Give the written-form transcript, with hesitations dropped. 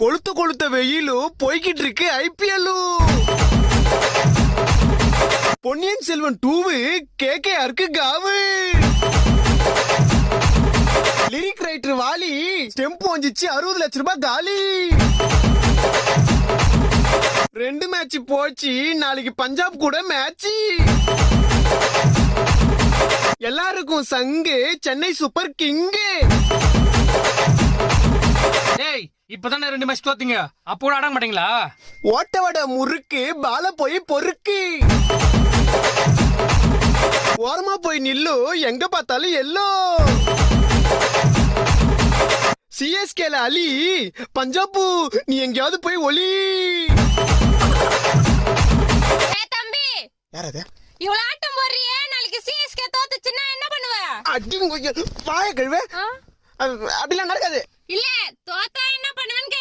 கொளுத்த கொளுத்த வெயிலும் போய்கிட்டு இருக்கு ஐபிஎல்லும். பொன்னியின் செல்வன் 2 கேகேஆருக்கு காவு. லிரிக் ரைட்டர் வாலி ஸ்டெம்ப் வந்துச்சு 60 லட்சம் ரூபாய் காலி. 2 மேட்ச் போச்சு, நாளைக்கு பஞ்சாப் கூட மேட்ச். எல்லாருக்கும் சங்கு சென்னை சூப்பர் கிங்கு. ஏய் இப்பதானே 2 மேட்ச் தோத்தீங்க, அப்போ ஆட மாட்டீங்களா? ஓட்ட வட முறுக்கு பால போய் பொறுக்கு. ஓரமா போய் நில்லு, எங்க பார்த்தாலும் எல்லோ. சிஎஸ்கேல அலி, பஞ்சாபு நீ எங்கயாவது போய் ஒலி. தம்பி யார் அது? இவ்வளவு ஆட்டம் போடுறியே, நாளைக்கு சிஎஸ்கே தோத்துச்சுன்னா என்ன பண்ணுவ? அடிங்க வாய கழுவ. அப்படிலாம் நடக்காது. இல்ல தோத்தா என்ன பண்ணுவேன்னு